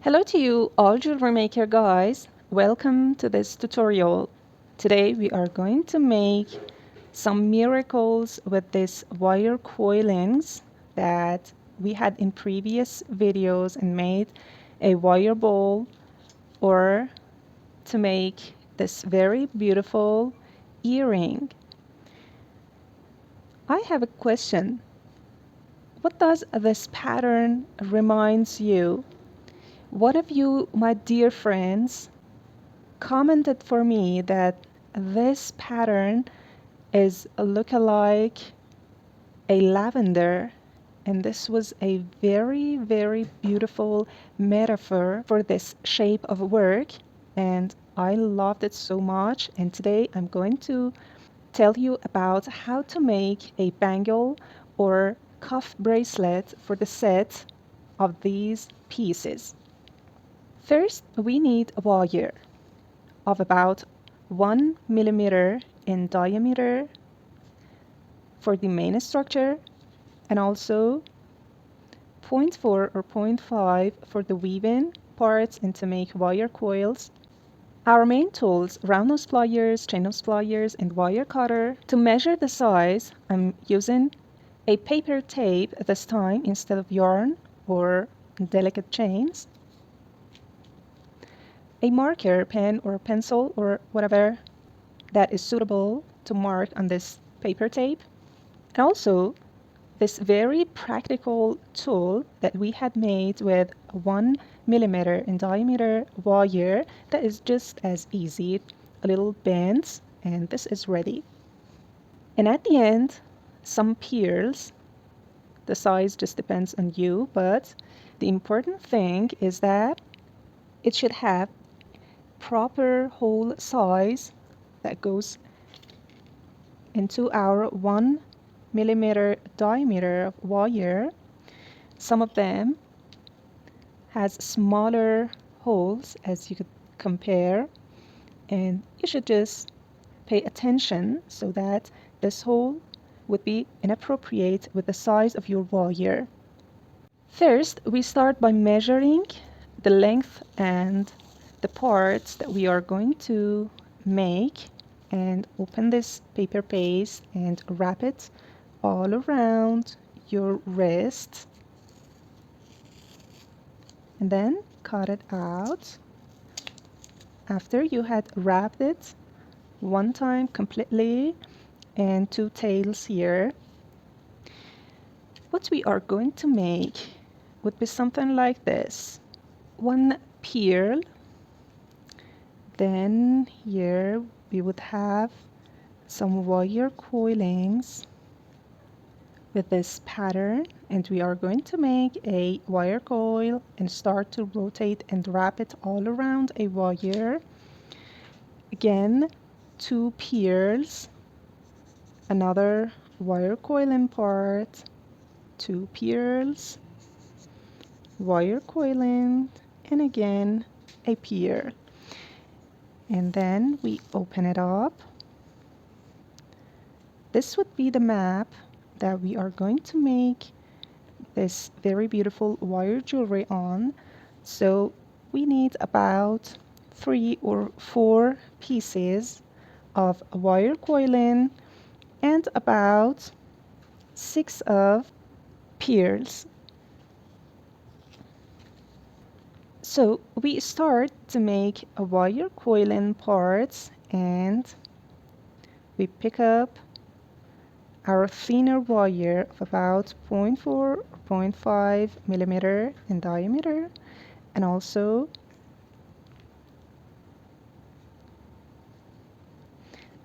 Hello to you all jewelry maker guys. Welcome to this tutorial. Today we are going to make some miracles with these wire coilings that we had in previous videos and made a wire bowl or to make this very beautiful earring. I have a question. What does this pattern reminds you? One of you, my dear friends, commented for me that this pattern is look-alike a lavender, and this was a very beautiful metaphor for this shape of work, and I loved it so much. And today I'm going to tell you about how to make a bangle or cuff bracelet for the set of these pieces. First, we need a wire of about 1 millimeter in diameter for the main structure, and also 0.4 or 0.5 for the weave-in parts and to make wire coils. Our main tools: round nose pliers, chain nose pliers, and wire cutter. To measure the size, I'm using a paper tape this time instead of yarn or delicate chains. A marker, pen or pencil or whatever that is suitable to mark on this paper tape. And also this very practical tool that we had made with 1 millimeter in diameter wire that is just as easy. A little bend and this is ready. And at the end, some pearls. The size just depends on you, but the important thing is that it should have proper hole size that goes into our 1 millimeter diameter of wire. Some of them has smaller holes as you could compare, and you should just pay attention so that this hole would be inappropriate with the size of your wire. First, we start by measuring the length and the parts that we are going to make, and open this paper paste and wrap it all around your wrist, and then cut it out. After you had wrapped it one time completely and two tails here, what we are going to make would be something like this: one pearl, then here we would have some wire coilings with this pattern, and we are going to make a wire coil and start to rotate and wrap it all around a wire. Again, two pearls, another wire coiling part, two pearls, wire coiling, and again a pearl. And then we open it up. This would be the map that we are going to make this very beautiful wire jewelry on. So we need about 3 or 4 pieces of wire coiling and about 6 of pearls. So we start to make a wire coiling parts, and we pick up our thinner wire of about 0.4 or 0.5 millimeter in diameter, and also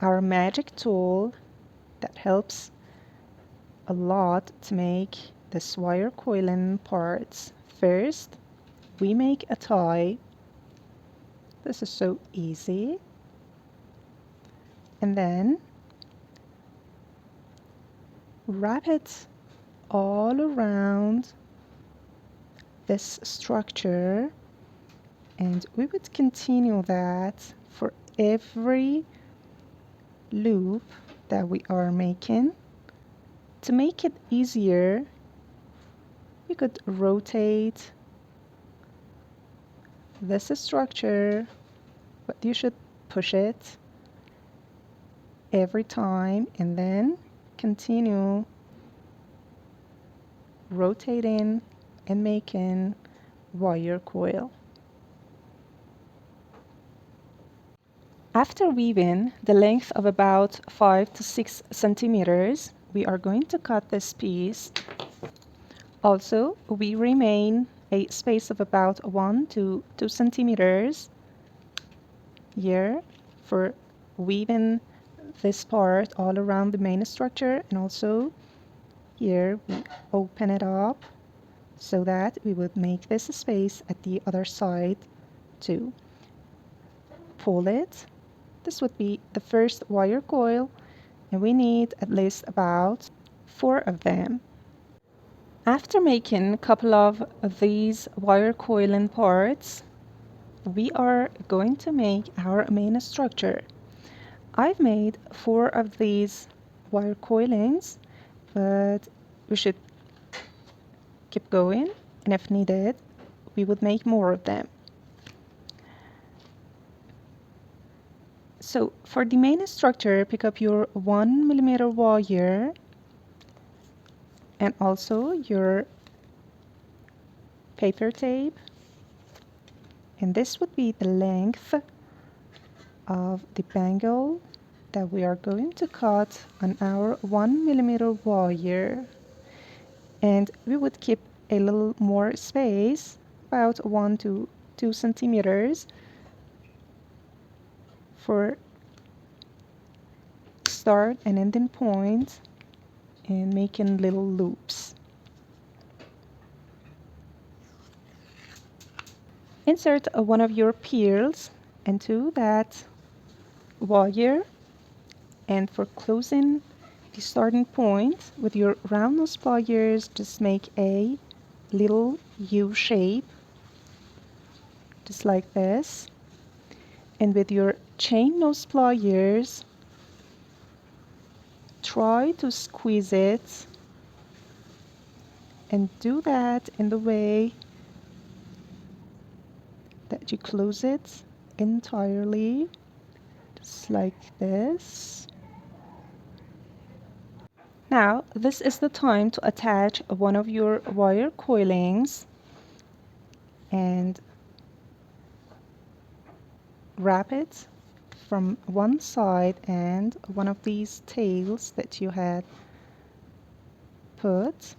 our magic tool that helps a lot to make this wire coiling parts. First, we make a tie. This is so easy. And then wrap it all around this structure, and we would continue that for every loop that we are making. To make it easier, you could rotate this structure, but you should push it every time and then continue rotating and making wire coil. After weaving the length of about 5 to 6 centimeters, we are going to cut this piece. Also, we remain a space of about 1 to 2 centimeters here for weaving this part all around the main structure, and also here we open it up so that we would make this space at the other side to pull it. This would be the first wire coil, and we need at least about 4 of them. After making a couple of these wire coiling parts, we are going to make our main structure. I've made 4 of these wire coilings, but we should keep going, and if needed, we would make more of them. So for the main structure, pick up your 1mm wire and also your paper tape, and this would be the length of the bangle that we are going to cut on our 1mm wire, and we would keep a little more space, about 1 to 2 centimeters, for start and ending point and making little loops. Insert one of your pearls into that wire, and for closing the starting point with your round nose pliers, just make a little U shape, just like this, and with your chain nose pliers, try to squeeze it, and do that in the way that you close it entirely, just like this. Now, this is the time to attach one of your wire coilings and wrap it from one side and one of these tails that you had put,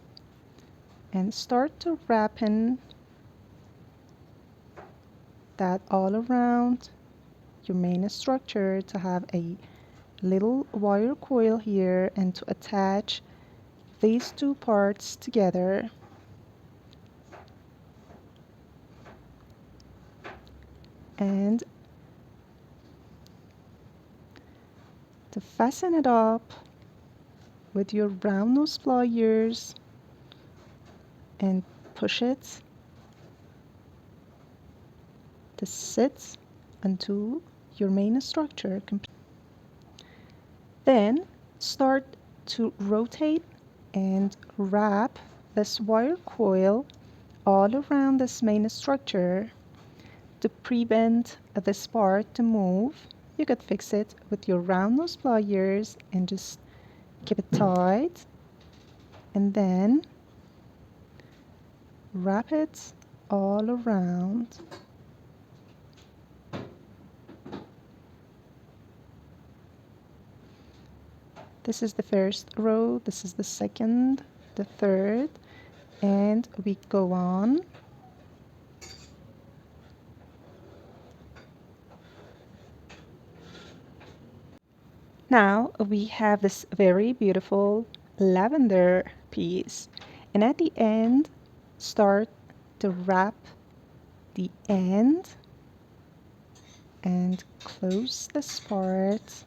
and start to wrapping that all around your main structure to have a little wire coil here and to attach these two parts together. And to fasten it up with your round nose pliers and push it to sit onto your main structure. Then start to rotate and wrap this wire coil all around this main structure to prevent this part to move. You could fix it with your round nose pliers and just keep it tight, and then wrap it all around. This is the first row, this is the second, the third, and we go on. Now we have this very beautiful lavender piece, and at the end, start to wrap the end and close this part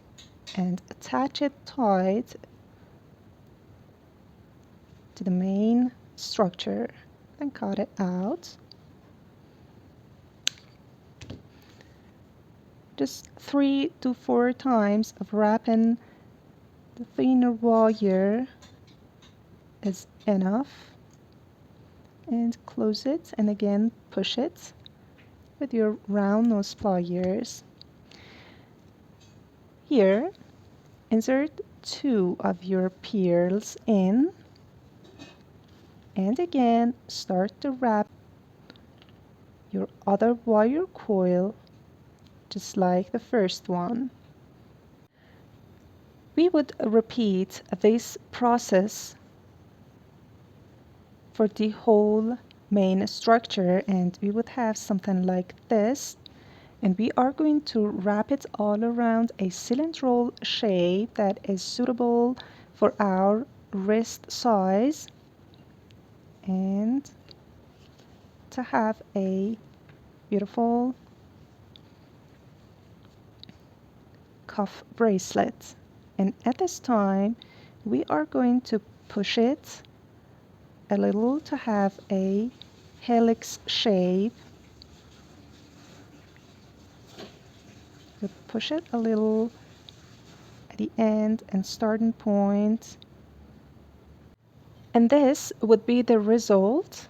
and attach it tight to the main structure, then cut it out. Just 3 to 4 times of wrapping the thinner wire is enough, and close it and again push it with your round nose pliers. Here, insert 2 of your pearls in, and again start to wrap your other wire coil just like the first one. We would repeat this process for the whole main structure, and we would have something like this, and we are going to wrap it all around a cylindrical shape that is suitable for our wrist size and to have a beautiful cuff bracelet. And at this time we are going to push it a little to have a helix shape. So push it a little at the end and starting point. And this would be the result.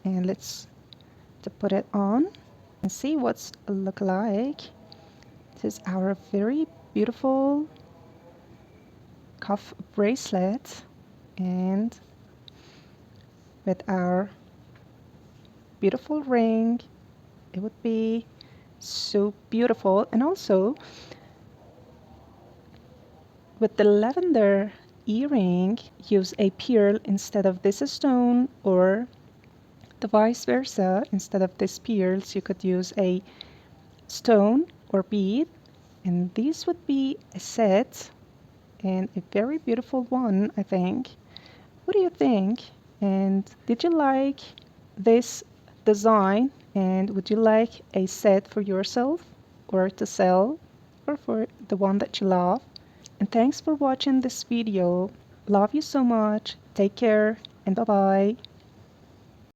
And let's to put it on and see what's it look like. This is our very beautiful cuff bracelet, and with our beautiful ring, it would be so beautiful. And also with the lavender earring, use a pearl instead of this stone, or the vice versa. Instead of these pearls you could use a stone or bead, and this would be a set and a very beautiful one, I think. What do you think? And did you like this design? And would you like a set for yourself or to sell, or for the one that you love? And thanks for watching this video. Love you so much. Take care and bye bye.